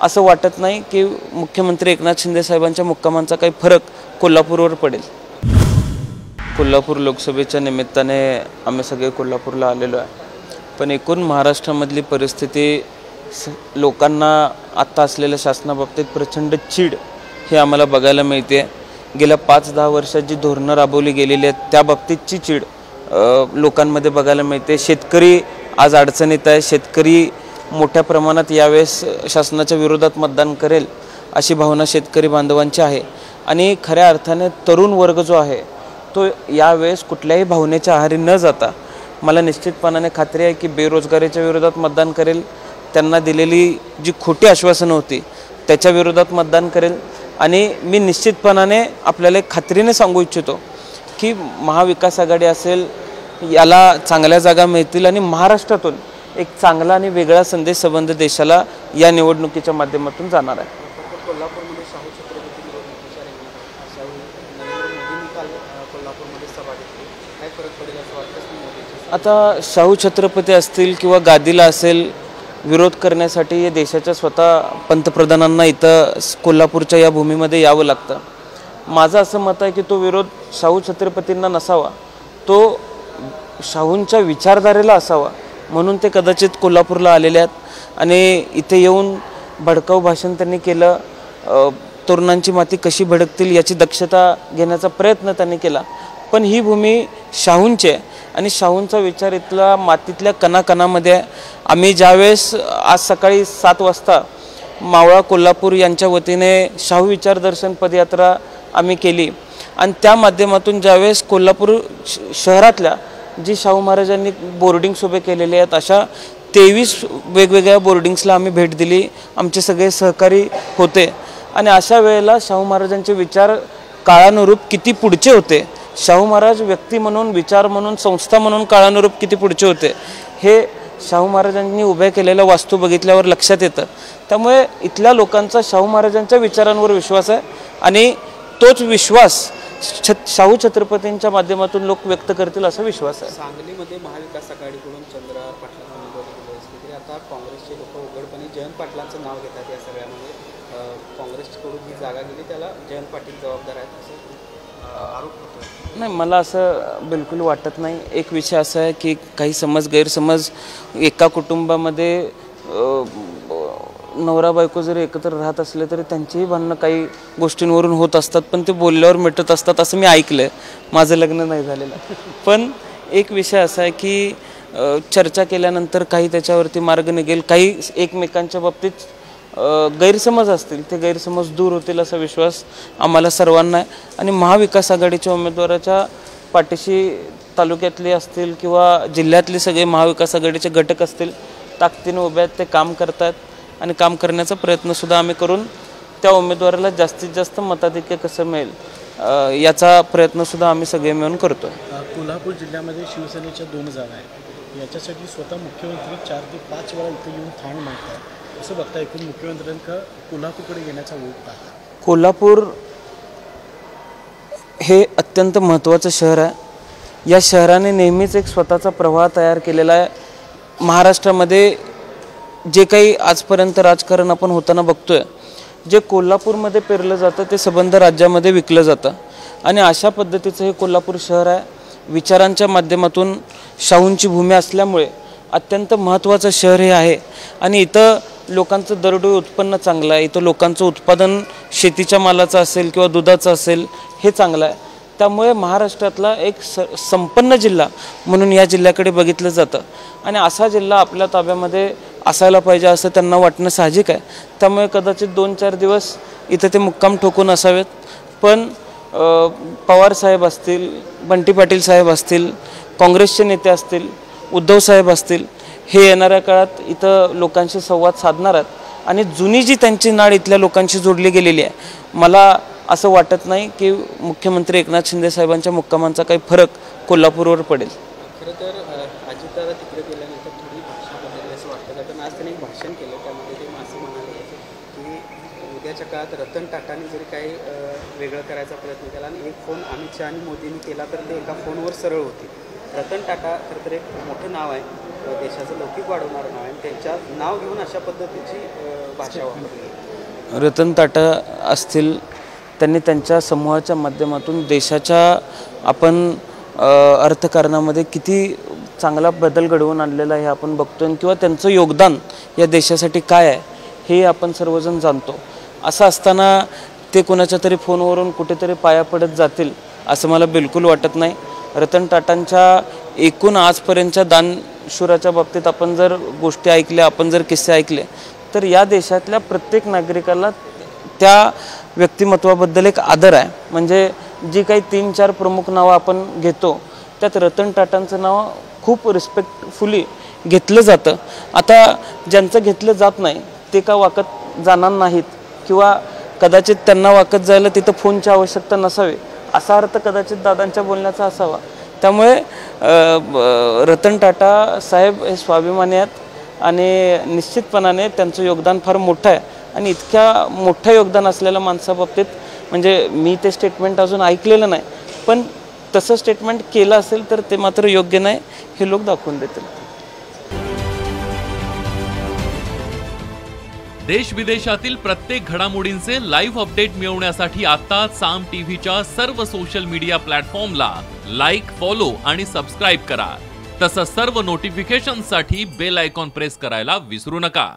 असं वाटत नाही की मुख्यमंत्री एकनाथ शिंदे साहेबांच्या मुक्कामांचा काही फरक कोल्हापूरवर पडेल। कोल्हापूर लोकसभेच्या निमित्ताने आम्ही सगळे कोल्हापूरला आलेलो आहे, पण एकूण महाराष्ट्रामधली परिस्थिती लोकांना आत्ता असलेल्या शासनाबाबतीत प्रचंड चीड हे आम्हाला बघायला मिळते। गेल्या 5-10 वर्षात जी धोरणं राबवली गेलेली आहेत त्या बाबतीतची चीड लोकांमध्ये बघायला मिळते। शेतकरी आज अडचणीत आहे, शेतकरी मोठ्या प्रमाणात यावेळेस शासनाच्या विरोधात मतदान करेल अशी भावना शेतकरी बांधवांची आहे आणि खऱ्या अर्थाने तरुण वर्ग जो आहे तो यावेळेस कुठल्याही भावनेच्या आहारी न जाता मला निश्चितपणाने खात्री आहे की बेरोजगारीच्या विरोधात मतदान करेल, त्यांना दिलेली जी खोटी आश्वासनं होती त्याच्या विरोधात मतदान करेल आणि मी निश्चितपणाने आपल्याला खात्रीने सांगू इच्छितो की महाविकास आघाडी असेल याला चांगल्या जागा मिळतील आणि महाराष्ट्रातून एक चांगला आणि वेगळा संदेश संबंध देशाला या निवडणुकीच्या माध्यमातून जाणार आहे। कोल्हापूरमध्ये शाहू छत्रपती निवडणुकीच्या नरेंद्र मोदींनी काल कोल्हापूरमध्ये सभा घेतली, काय फरक पडेल असं वाटतं? आता शाहू छत्रपती असतील किंवा गादीला असेल, विरोध करण्यासाठी या देशाच्या स्वतः पंतप्रधानांना इथं कोल्हापूरच्या या भूमीमध्ये यावं लागतं। माझं असं मत आहे की तो विरोध शाहू छत्रपतींना नसावा, तो शाहूंच्या विचारधारेला असावा, म्हणून ते कदाचित कोल्हापूरला आलेले आहेत आणि इथे येऊन भडकाऊ भाषण त्यांनी केलं। तरुणांची माती कशी भडकतील याची दक्षता घेण्याचा प्रयत्न त्यांनी केला, पण ही भूमी शाहूंची आहे आणि शाहूंचा विचार इथला मातीतल्या कणाकणामध्ये। आम्ही ज्यावेळेस आज सकाळी 7 वाजता मावळा कोल्हापूर यांच्या वतीने शाहू विचार दर्शन पदयात्रा आम्ही केली आणि त्या माध्यमातून ज्यावेळेस कोल्हापूर शहरातल्या जी शाहू महाराजांनी बोर्डिंग्स उभे केलेले आहेत अशा 23 वेगवेगळ्या बोर्डिंग्सला आम्ही भेट दिली, आमचे सगळे सहकारी होते आणि अशा वेळेला शाहू महाराजांचे विचार काळानुरूप किती पुढचे होते, शाहू महाराज व्यक्ती म्हणून, विचार म्हणून, संस्था म्हणून काळानुरूप किती पुढचे होते हे शाहू महाराजांनी उभ्या केलेल्या वास्तू बघितल्यावर लक्षात येतं। त्यामुळे इथल्या लोकांचा शाहू महाराजांच्या विचारांवर विश्वास आहे आणि तोच विश्वास शाहू छत्रपतींच्या माध्यमातून लोक व्यक्त करतील असा विश्वास आहे। सांगलीमध्ये महाविकास आघाडीकडून चंद्रहार पाटलांना उमेदवारी दिली असली तरी आता काँग्रेसचे लोक उघडपणे जयंत पाटलांचं नाव घेतात। या सगळ्यामध्ये काँग्रेसकडून ही जागा गेली त्याला जयंत पाटील जबाबदार आहेत असं आरोप होतो। नाही, मला असं बिलकुल वाटत नाही। एक विषय असा आहे की काही गैरसमज एका कुटुंबामध्ये नवरा बायको जरी एकत्र राहत असले तरी त्यांचीही भांडणं काही गोष्टींवरून होत असतात, पण ते बोलल्यावर मिटत असतात असं मी ऐकलं आहे। माझं लग्न नाही झालेलं, पण एक विषय असा आहे की चर्चा केल्यानंतर काही त्याच्यावरती मार्ग निघेल, काही एकमेकांच्या बाबतीत गैरसमज असतील ते गैरसमज दूर होतील असा विश्वास आम्हाला सर्वांना आहे आणि महाविकास आघाडीच्या उमेदवाराच्या पाठीशी तालुक्यातले असतील किंवा जिल्ह्यातले सगळे महाविकास आघाडीचे घटक असतील ताकदीने उभे आहेत, ते काम करतात आणि काम करण्याचा प्रयत्नसुद्धा आम्ही करून त्या उमेदवाराला जास्तीत जास्त मताधिक्य कसं मिळेल याचा प्रयत्नसुद्धा आम्ही सगळे मिळून करतो। कोल्हापूर जिल्ह्यामध्ये शिवसेनेच्या 2 जागा आहेत, याच्यासाठी स्वतः मुख्यमंत्री 4 ते 5 वेळा इथे येऊन ठाण मांडतात, असं बघता एकूण मुख्यमंत्र्यांका कोल्हापूरकडे येण्याचा ओघ आहे। कोल्हापूर हे अत्यंत महत्त्वाचं शहर आहे। या शहराने नेहमीच एक स्वतःचा प्रवाह तयार केलेला आहे। महाराष्ट्रामध्ये जे काही आजपर्यंत राजकारण आपण होताना बघतोय, जे कोल्हापूरमध्ये पेरलं जातं ते संबंध राज्यामध्ये विकलं जातं आणि अशा पद्धतीचं हे कोल्हापूर शहर आहे। विचारांच्या माध्यमातून शाहूंची भूमी असल्यामुळे अत्यंत महत्त्वाचं शहर हे आहे आणि इथं लोकांचं दरडोई उत्पन्न चांगलं आहे, इथं लोकांचं उत्पादन शेतीच्या मालाचं असेल किंवा दुधाचं असेल हे चांगलं आहे। त्यामुळे महाराष्ट्रातला एक संपन्न जिल्हा म्हणून या जिल्ह्याकडे बघितलं जातं आणि असा जिल्हा आपल्या ताब्यामध्ये असायला पाहिजे असं त्यांना वाटणं साहजिक आहे। त्यामुळे कदाचित 2-4 दिवस इथं ते मुक्काम ठोकून असावेत, पण पवार साहेब असतील, बंटी पाटील साहेब असतील, काँग्रेसचे नेते असतील, उद्धव साहेब असतील, हे येणाऱ्या काळात इथं लोकांशी संवाद साधणार आहेत आणि जुनी जी त्यांची नाळ इथल्या लोकांशी जोडली गेलेली आहे। मला असं वाटत नाही की मुख्यमंत्री एकनाथ शिंदे साहेबांच्या मुक्कामांचा काही फरक कोल्हापूरवर पडेल। खरं तर अजितदादा तिकडे गेल्यानंतर थोडी भाषा बदलली असं वाटतं, कारण आज त्यांनी एक भाषण केलं त्यामध्ये ते असं म्हणाले की उद्याच्या काळात रतन टाटाने जरी काही वेगळं करायचा प्रयत्न केला आणि एक फोन अमित शहा आणि मोदींनी केला तर ते एका फोनवर सरळ होते। रतन टाटा खरं तर एक मोठं नाव आहे, देशाचं लौकिक वाढवणारं नाव आहे आणि त्यांच्या नाव घेऊन अशा पद्धतीची भाषा वापरली. रतन टाटा असतील, त्यांनी त्यांच्या समूहाच्या माध्यमातून देशाच्या आपण अर्थकारणामध्ये किती चांगला बदल घडवून आणलेला आहे हे आपण बघतोय, किंवा त्यांचं योगदान या देशासाठी काय आहे हे आपण सर्वजण जाणतो. असं असताना ते कोणाच्या तरी फोनवरून कुठेतरी पाया पडत जातील असं मला बिलकुल वाटत नाही. रतन टाटांच्या एकूण आजपर्यंतच्या दानशूराच्या बाबतीत आपण जर गोष्टी ऐकल्या, आपण जर किस्से ऐकले, तर या देशातल्या प्रत्येक नागरिकाला त्या व्यक्तिमत्वाबद्दल एक आदर आहे. म्हणजे जी काही 3-4 प्रमुख नावं आपण घेतो त्यात रतन टाटांचं नाव खूप रिस्पेक्टफुली घेतलं जातं. आता ज्यांचं घेतलं जात नाही ते का वाकत जाणार नाहीत, किंवा कदाचित त्यांना वाकत जायला तिथं फोनची आवश्यकता नसावी असा अर्थ कदाचित दादांच्या बोलण्याचा असावा. त्यामुळे रतन टाटा साहेब हे स्वाभिमानी आहेत आणि निश्चितपणाने त्यांचं योगदान फार मोठं आहे. आणि इतक्या मोठं योगदान असलेल्या माणसाबाबतीत म्हणजे मी ते स्टेटमेंट अजून ऐकलेलं नाही, पण तसं स्टेटमेंट केलं असेल तर ते मात्र योग्य नाही हे लोक दाखवून देतील. देश विदेशातील प्रत्येक घडामोडींचे लाईव्ह अपडेट मिळवण्यासाठी आता साम टीव्हीच्या सर्व सोशल मीडिया प्लॅटफॉर्मला लाईक, फॉलो आणि सबस्क्राईब करा. तसंच सर्व नोटिफिकेशनसाठी बेल आयकॉन प्रेस करायला विसरू नका.